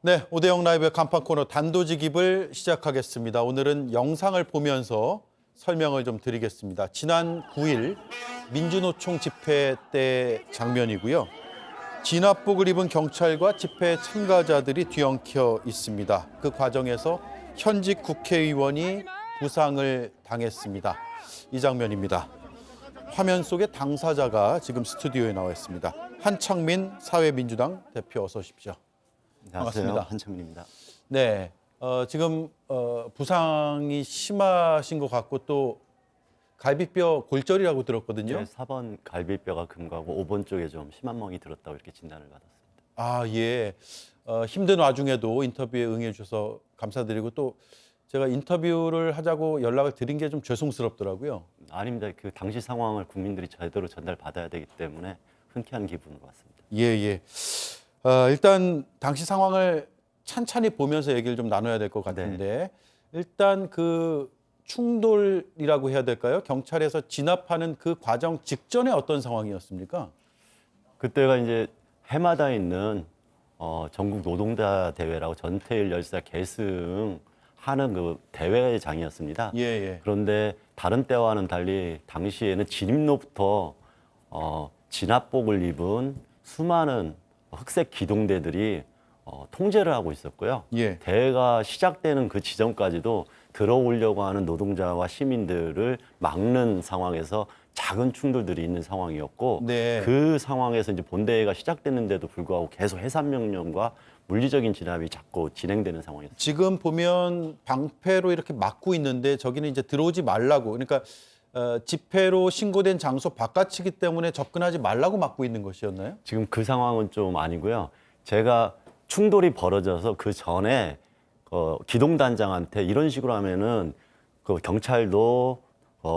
네, 오대영 라이브의 간판 코너 단도직입을 시작하겠습니다. 오늘은 영상을 보면서 설명을 좀 드리겠습니다. 지난 9일 민주노총 집회 때 장면이고요. 진압복을 입은 경찰과 집회 참가자들이 뒤엉켜 있습니다. 그 과정에서 현직 국회의원이 부상을 당했습니다. 이 장면입니다. 화면 속에 당사자가 지금 스튜디오에 나와 있습니다. 한창민 사회민주당 대표 어서 오십시오. 안녕하세요. 반갑습니다. 한창민입니다. 네, 지금 부상이 심하신 것 같고 또 갈비뼈 골절이라고 들었거든요. 제 4번 갈비뼈가 금가고 5번 쪽에 좀 심한 멍이 들었다고 이렇게 진단을 받았습니다. 아, 예. 힘든 와중에도 인터뷰에 응해 주셔서 감사드리고 또 제가 인터뷰를 하자고 연락을 드린 게 좀 죄송스럽더라고요. 아닙니다. 그 당시 상황을 국민들이 제대로 전달받아야 되기 때문에 흔쾌한 기분으로 왔습니다. 예, 예. 일단 당시 상황을 찬찬히 보면서 얘기를 좀 나눠야 될 것 같은데 일단 그 충돌이라고 해야 될까요? 경찰에서 진압하는 그 과정 직전에 어떤 상황이었습니까? 그때가 이제 해마다 있는 전국 노동자 대회라고 전태일 열사 계승 하는 그 대회장이었습니다. 예, 예. 그런데 다른 때와는 달리 당시에는 진입로부터 진압복을 입은 수많은 흑색 기동대들이 통제를 하고 있었고요. 예. 대회가 시작되는 그 지점까지도 들어오려고 하는 노동자와 시민들을 막는 상황에서 작은 충돌들이 있는 상황이었고 네. 그 상황에서 이제 본대회가 시작됐는데도 불구하고 계속 해산 명령과 물리적인 진압이 자꾸 진행되는 상황이었습니다. 지금 보면 방패로 이렇게 막고 있는데 저기는 이제 들어오지 말라고 그러니까 집회로 신고된 장소 바깥이기 때문에 접근하지 말라고 막고 있는 것이었나요? 지금 그 상황은 좀 아니고요. 제가 충돌이 벌어져서 그 전에 기동단장한테 이런 식으로 하면은 그 경찰도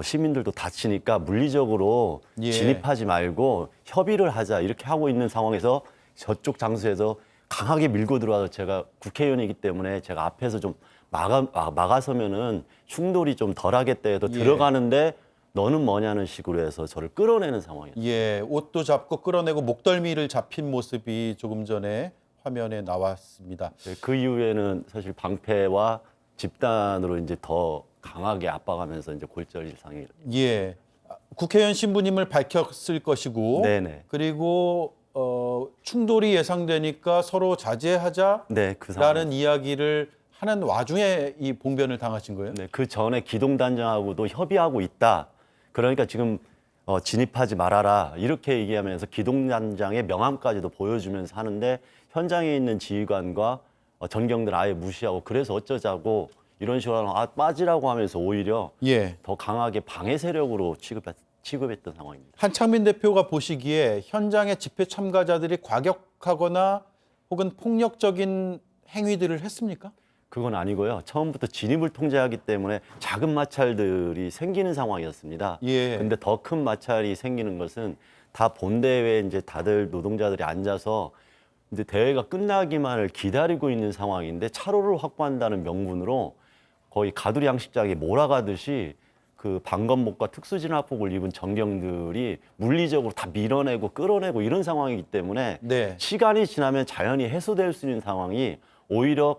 시민들도 다치니까 물리적으로 예. 진입하지 말고 협의를 하자 이렇게 하고 있는 상황에서 저쪽 장소에서 강하게 밀고 들어와서 제가 국회의원이기 때문에 제가 앞에서 좀 막아서면은 충돌이 좀 덜하겠다 해도 예. 들어가는데 너는 뭐냐는 식으로 해서 저를 끌어내는 상황이었어요. 예, 옷도 잡고 끌어내고 목덜미를 잡힌 모습이 조금 전에 화면에 나왔습니다. 네, 그 이후에는 사실 방패와 집단으로 이제 더 강하게 압박하면서 이제 골절 일상이. 예, 국회의원 신부님을 밝혔을 것이고, 네네. 그리고 충돌이 예상되니까 서로 자제하자라는 네, 그 상황. 이야기를 하는 와중에 이 봉변을 당하신 거예요? 네, 그 전에 기동단장하고도 협의하고 있다. 그러니까 지금 진입하지 말아라 이렇게 얘기하면서 기동단장의 명함까지도 보여주면서 하는데 현장에 있는 지휘관과 전경들 아예 무시하고 그래서 어쩌자고 이런 식으로 빠지라고 하면서 오히려 예. 더 강하게 방해 세력으로 취급했던 상황입니다. 한창민 대표가 보시기에 현장의 집회 참가자들이 과격하거나 혹은 폭력적인 행위들을 했습니까? 그건 아니고요. 처음부터 진입을 통제하기 때문에 작은 마찰들이 생기는 상황이었습니다. 예. 근데 더 큰 마찰이 생기는 것은 다 본대회에 이제 다들 노동자들이 앉아서 이제 대회가 끝나기만을 기다리고 있는 상황인데 차로를 확보한다는 명분으로 거의 가두리 양식장에 몰아가듯이 그 방검복과 특수진압복을 입은 전경들이 물리적으로 다 밀어내고 끌어내고 이런 상황이기 때문에 네. 시간이 지나면 자연히 해소될 수 있는 상황이 오히려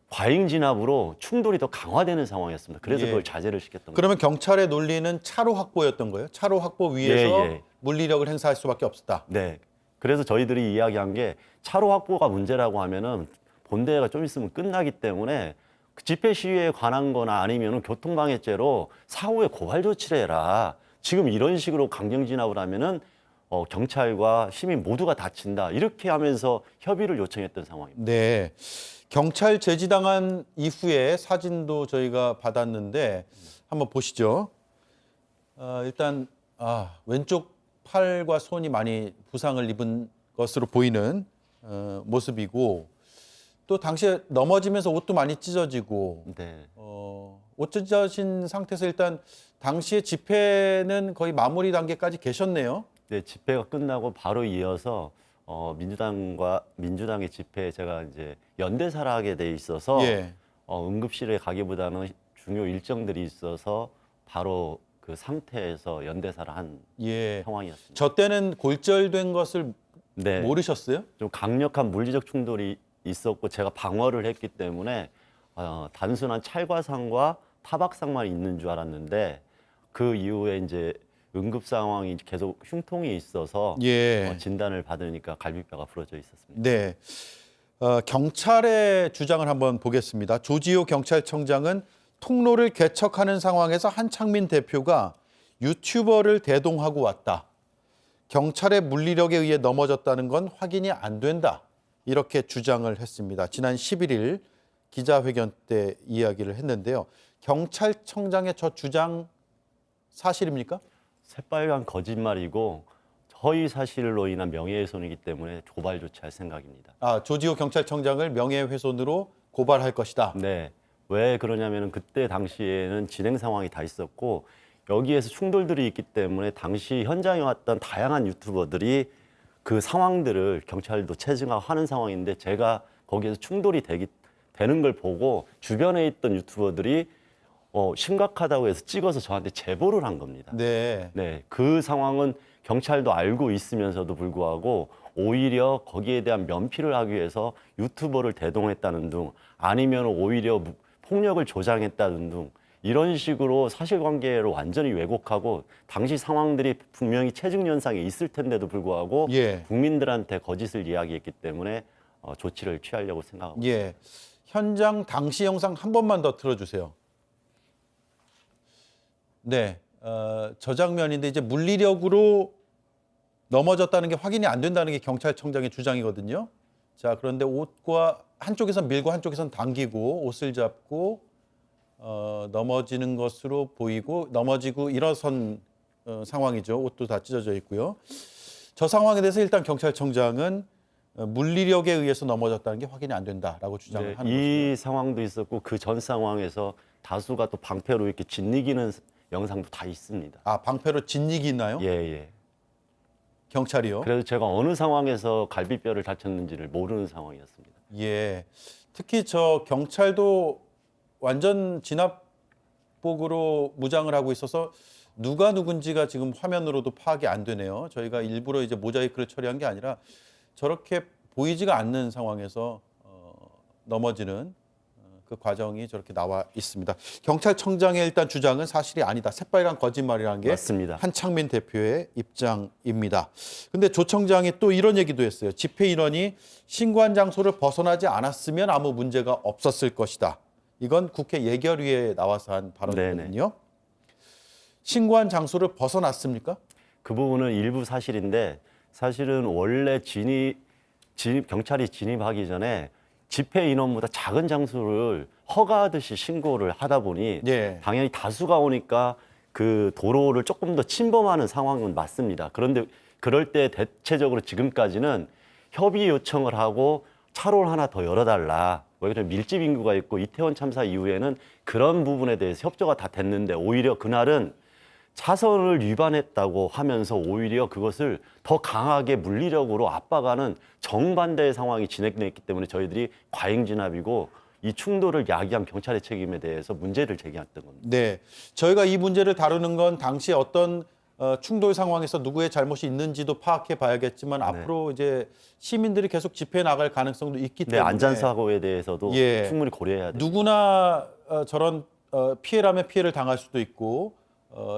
과잉 진압으로 충돌이 더 강화되는 상황이었습니다. 그래서 예. 그걸 자제를 시켰던 거예요. 그러면 경찰의 논리는 차로 확보였던 거예요? 차로 확보 위해서 예, 예. 물리력을 행사할 수밖에 없었다. 네. 그래서 저희들이 이야기한 게 차로 확보가 문제라고 하면은 본대회가 좀 있으면 끝나기 때문에 그 집회 시위에 관한 거나 아니면은 교통방해죄로 사후에 고발 조치를 해라. 지금 이런 식으로 강경 진압을 하면은 경찰과 시민 모두가 다친다. 이렇게 하면서 협의를 요청했던 상황입니다. 네. 경찰 제지당한 이후에 사진도 저희가 받았는데 한번 보시죠. 일단 왼쪽 팔과 손이 많이 부상을 입은 것으로 보이는 모습이고 또 당시에 넘어지면서 옷도 많이 찢어지고 네. 옷 찢어진 상태에서 일단 당시에 집회는 거의 마무리 단계까지 계셨네요. 네, 집회가 끝나고 바로 이어서 민주당의 집회에 제가 이제 연대사를 하게 돼 있어서 예. 응급실에 가기보다는 중요 일정들이 있어서 바로 그 상태에서 연대사를 한 예. 상황이었습니다. 저 때는 골절된 것을 네, 모르셨어요? 좀 강력한 물리적 충돌이 있었고 제가 방어를 했기 때문에 단순한 찰과상과 타박상만 있는 줄 알았는데 그 이후에 이제 응급 상황이 계속 흉통이 있어서 예. 진단을 받으니까 갈비뼈가 부러져 있었습니다. 네. 경찰의 주장을 한번 보겠습니다. 조지호 경찰청장은 통로를 개척하는 상황에서 한창민 대표가 유튜버를 대동하고 왔다. 경찰의 물리력에 의해 넘어졌다는 건 확인이 안 된다. 이렇게 주장을 했습니다. 지난 11일 기자회견 때 이야기를 했는데요. 경찰청장의 저 주장 사실입니까? 새빨간 거짓말이고 허위 사실로 인한 명예훼손이기 때문에 고발 조치할 생각입니다. 조지호 경찰청장을 명예훼손으로 고발할 것이다. 네. 왜 그러냐면은 그때 당시에는 진행 상황이 다 있었고 여기에서 충돌들이 있기 때문에 당시 현장에 왔던 다양한 유튜버들이 그 상황들을 경찰도 체증하는 상황인데 제가 거기에서 충돌이 되는 걸 보고 주변에 있던 유튜버들이 심각하다고 해서 찍어서 저한테 제보를 한 겁니다. 네. 네, 그 상황은 경찰도 알고 있으면서도 불구하고 오히려 거기에 대한 면피를 하기 위해서 유튜버를 대동했다는 등 아니면 오히려 폭력을 조장했다는 등 이런 식으로 사실관계를 완전히 왜곡하고 당시 상황들이 분명히 체증 현상이 있을 텐데도 불구하고 예. 국민들한테 거짓을 이야기했기 때문에 조치를 취하려고 생각합니다. 예. 현장 당시 영상 한 번만 더 틀어주세요. 네. 저 장면인데 이제 물리력으로 넘어졌다는 게 확인이 안 된다는 게 경찰청장의 주장이거든요. 자, 그런데 옷과 한쪽에선 밀고 한쪽에선 당기고 옷을 잡고 넘어지는 것으로 보이고 넘어지고 일어선 상황이죠. 옷도 다 찢어져 있고요. 저 상황에 대해서 일단 경찰청장은 물리력에 의해서 넘어졌다는 게 확인이 안 된다라고 주장을 하는 거죠. 이 상황도 있었고 그 전 상황에서 다수가 또 방패로 이렇게 짓이기는 영상도 다 있습니다. 방패로 짓이기 있나요? 예, 예. 경찰이요? 그래서 제가 어느 상황에서 갈비뼈를 다쳤는지를 모르는 상황이었습니다. 예. 특히 저 경찰도 완전 진압복으로 무장을 하고 있어서 누가 누군지가 지금 화면으로도 파악이 안 되네요. 저희가 일부러 이제 모자이크를 처리한 게 아니라 저렇게 보이지가 않는 상황에서 넘어지는 그 과정이 저렇게 나와 있습니다. 경찰청장의 일단 주장은 사실이 아니다. 새빨간 거짓말이라는 게 맞습니다. 한창민 대표의 입장입니다. 근데 조 청장이 또 이런 얘기도 했어요. 집회 인원이 신고한 장소를 벗어나지 않았으면 아무 문제가 없었을 것이다. 이건 국회 예결위에 나와서 한 발언이거든요. 신고한 장소를 벗어났습니까? 그 부분은 일부 사실인데 사실은 원래 경찰이 진입하기 전에 집회 인원보다 작은 장소를 허가하듯이 신고를 하다 보니 예. 당연히 다수가 오니까 그 도로를 조금 더 침범하는 상황은 맞습니다. 그런데 그럴 때 대체적으로 지금까지는 협의 요청을 하고 차로를 하나 더 열어달라. 왜냐하면 밀집 인구가 있고 이태원 참사 이후에는 그런 부분에 대해서 협조가 다 됐는데 오히려 그날은 차선을 위반했다고 하면서 오히려 그것을 더 강하게 물리력으로 압박하는 정반대의 상황이 진행됐기 때문에 저희들이 과잉 진압이고 이 충돌을 야기한 경찰의 책임에 대해서 문제를 제기했던 겁니다. 네. 저희가 이 문제를 다루는 건 당시 어떤 충돌 상황에서 누구의 잘못이 있는지도 파악해 봐야겠지만 앞으로 이제 시민들이 계속 집회에 나갈 가능성도 있기 네, 때문에 안전사고에 대해서도 예. 충분히 고려해야 됩니다. 누구나 저런 피해라면 피해를 당할 수도 있고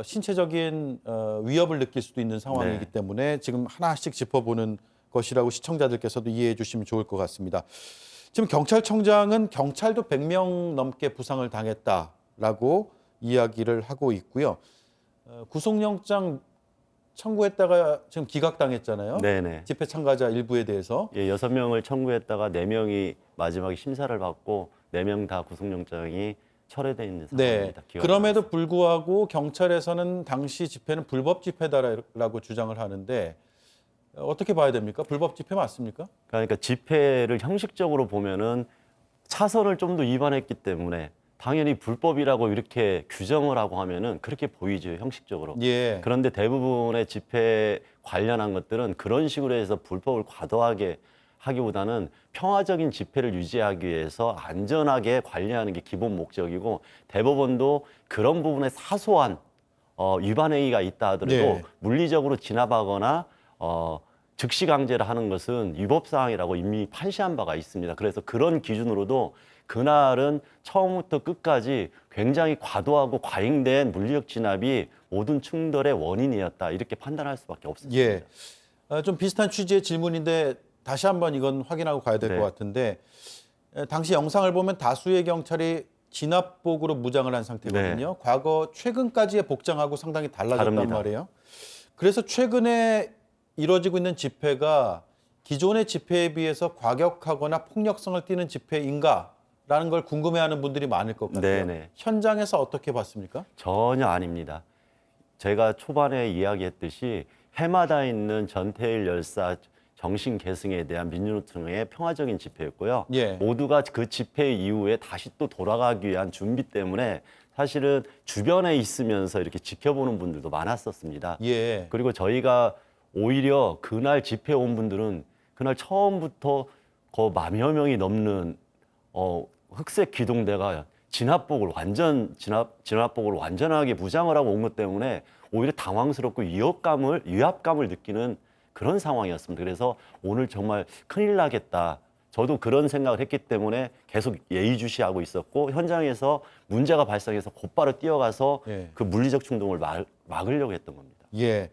신체적인 위협을 느낄 수도 있는 상황이기 네. 때문에 지금 하나씩 짚어보는 것이라고 시청자들께서도 이해해 주시면 좋을 것 같습니다. 지금 경찰청장은 경찰도 100명 넘게 부상을 당했다라고 이야기를 하고 있고요. 구속영장 청구했다가 지금 기각당했잖아요. 네네. 집회 참가자 일부에 대해서. 예, 6명을 청구했다가 4명이 마지막에 심사를 받고 4명 다 구속영장이 철회돼 있는 네. 상황입니다. 그럼에도 불구하고 경찰에서는 당시 집회는 불법 집회다라고 주장을 하는데 어떻게 봐야 됩니까? 불법 집회 맞습니까? 그러니까 집회를 형식적으로 보면은 차선을 좀 더 위반했기 때문에 당연히 불법이라고 이렇게 규정을 하고 하면은 그렇게 보이죠, 형식적으로. 예. 그런데 대부분의 집회 관련한 것들은 그런 식으로 해서 불법을 과도하게 하기보다는 평화적인 집회를 유지하기 위해서 안전하게 관리하는 게 기본 목적이고 대법원도 그런 부분에 사소한 위반 행위가 있다 하더라도 네. 물리적으로 진압하거나 즉시 강제를 하는 것은 위법 사항이라고 이미 판시한 바가 있습니다. 그래서 그런 기준으로도 그날은 처음부터 끝까지 굉장히 과도하고 과잉된 물리적 진압이 모든 충돌의 원인이었다 이렇게 판단할 수밖에 없습니다. 예. 좀 비슷한 취지의 질문인데 다시 한번 이건 확인하고 가야 될 것 네. 같은데 당시 영상을 보면 다수의 경찰이 진압복으로 무장을 한 상태거든요. 과거 최근까지의 복장하고 상당히 달라졌단 다릅니다. 말이에요. 그래서 최근에 이루어지고 있는 집회가 기존의 집회에 비해서 과격하거나 폭력성을 띠는 집회인가라는 걸 궁금해하는 분들이 많을 것 같아요. 네네. 현장에서 어떻게 봤습니까? 전혀 아닙니다. 제가 초반에 이야기했듯이 해마다 있는 전태일 열사 정신 계승에 대한 민주노총의 평화적인 집회였고요. 예. 모두가 그 집회 이후에 다시 또 돌아가기 위한 준비 때문에 사실은 주변에 있으면서 이렇게 지켜보는 분들도 많았었습니다. 예. 그리고 저희가 오히려 그날 집회 온 분들은 그날 처음부터 그 10,000여 명이 넘는 흑색 기동대가 진압복을 완전하게 무장을 하고 온 것 때문에 오히려 당황스럽고 위압감을 느끼는 그런 상황이었습니다. 그래서 오늘 정말 큰일 나겠다. 저도 그런 생각을 했기 때문에 계속 예의주시하고 있었고 현장에서 문제가 발생해서 곧바로 뛰어가서 예. 그 물리적 충동을 막으려고 했던 겁니다. 예.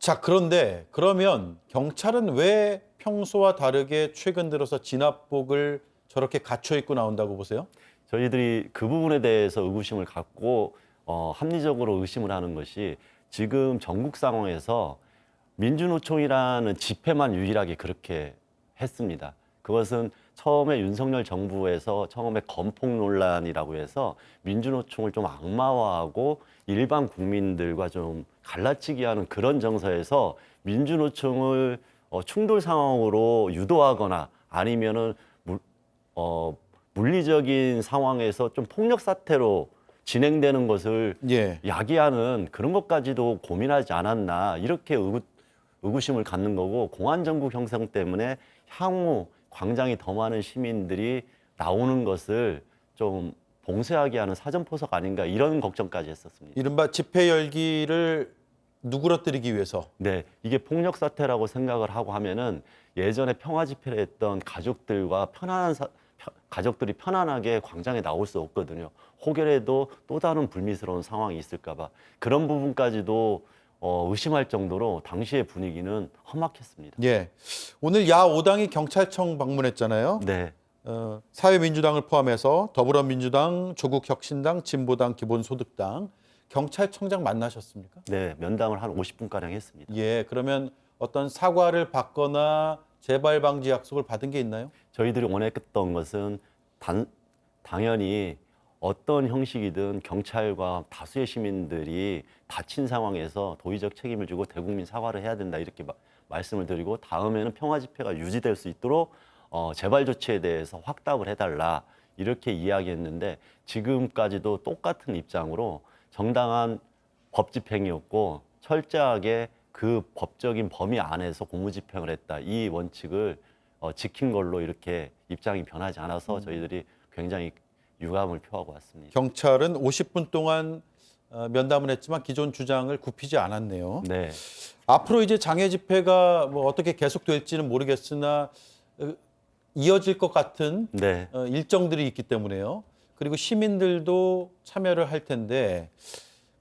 자, 그런데 그러면 경찰은 왜 평소와 다르게 최근 들어서 진압복을 저렇게 갖춰 입고 나온다고 보세요? 저희들이 그 부분에 대해서 의구심을 갖고 합리적으로 의심을 하는 것이 지금 전국 상황에서 민주노총이라는 집회만 유일하게 그렇게 했습니다. 그것은 처음에 윤석열 정부에서 처음에 건폭 논란이라고 해서 민주노총을 좀 악마화하고 일반 국민들과 좀 갈라치기 하는 그런 정서에서 민주노총을 충돌 상황으로 유도하거나 아니면은 물리적인 상황에서 좀 폭력 사태로 진행되는 것을 예. 야기하는 그런 것까지도 고민하지 않았나 이렇게 의구심을 갖는 거고 공안정국 형성 때문에 향후 광장이 더 많은 시민들이 나오는 것을 좀 봉쇄하게 하는 사전포석 아닌가 이런 걱정까지 했었습니다. 이른바 집회 열기를 누그러뜨리기 위해서. 네, 이게 폭력 사태라고 생각을 하고 하면은 예전에 평화 집회를 했던 가족들과 가족들이 편안하게 광장에 나올 수 없거든요. 혹여라도 또 다른 불미스러운 상황이 있을까 봐 그런 부분까지도 의심할 정도로 당시의 분위기는 험악했습니다. 예. 오늘 야 5당이 경찰청 방문했잖아요. 네, 사회민주당을 포함해서 더불어민주당, 조국혁신당, 진보당, 기본소득당, 경찰청장 만나셨습니까? 네, 면담을 한 50분가량 했습니다. 예. 그러면 어떤 사과를 받거나 재발 방지 약속을 받은 게 있나요? 저희들이 원했던 것은 당연히 어떤 형식이든 경찰과 다수의 시민들이 다친 상황에서 도의적 책임을 지고 대국민 사과를 해야 된다 이렇게 말씀을 드리고 다음에는 평화 집회가 유지될 수 있도록 재발 조치에 대해서 확답을 해달라 이렇게 이야기했는데 지금까지도 똑같은 입장으로 정당한 법 집행이었고 철저하게 그 법적인 범위 안에서 공무집행을 했다 이 원칙을 지킨 걸로 이렇게 입장이 변하지 않아서 저희들이 굉장히 유감을 표하고 왔습니다. 경찰은 50분 동안 면담을 했지만 기존 주장을 굽히지 않았네요. 네, 앞으로 이제 장애 집회가 뭐 어떻게 계속될지는 모르겠으나 이어질 것 같은 네. 일정들이 있기 때문에요. 그리고 시민들도 참여를 할 텐데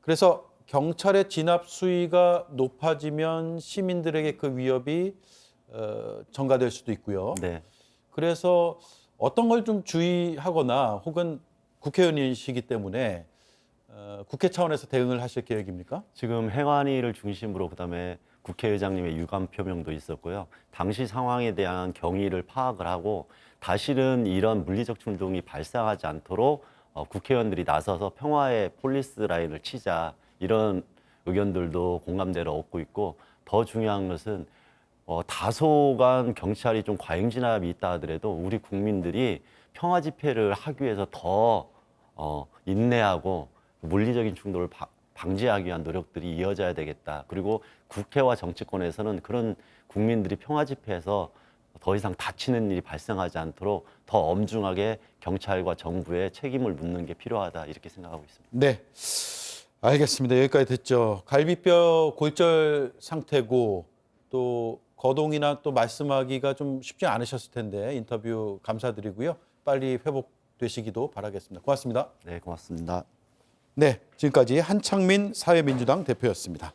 그래서 경찰의 진압 수위가 높아지면 시민들에게 그 위협이 전가될 수도 있고요. 네. 그래서 어떤 걸 좀 주의하거나 혹은 국회의원이시기 때문에 국회 차원에서 대응을 하실 계획입니까? 지금 행안위를 중심으로 그다음에 국회의장님의 유감 표명도 있었고요. 당시 상황에 대한 경위를 파악을 하고 다시는 이런 물리적 충동이 발생하지 않도록 국회의원들이 나서서 평화의 폴리스 라인을 치자 이런 의견들도 공감대를 얻고 있고 더 중요한 것은 다소간 경찰이 좀 과잉 진압이 있다 하더라도 우리 국민들이 평화 집회를 하기 위해서 더 인내하고 물리적인 충돌을 방지하기 위한 노력들이 이어져야 되겠다. 그리고 국회와 정치권에서는 그런 국민들이 평화 집회에서 더 이상 다치는 일이 발생하지 않도록 더 엄중하게 경찰과 정부에 책임을 묻는 게 필요하다 이렇게 생각하고 있습니다. 네, 알겠습니다. 여기까지 듣죠. 갈비뼈 골절 상태고 또 거동이나 또 말씀하기가 좀 쉽지 않으셨을 텐데 인터뷰 감사드리고요. 빨리 회복되시기도 바라겠습니다. 고맙습니다. 네, 고맙습니다. 네, 지금까지 한창민 사회민주당 대표였습니다.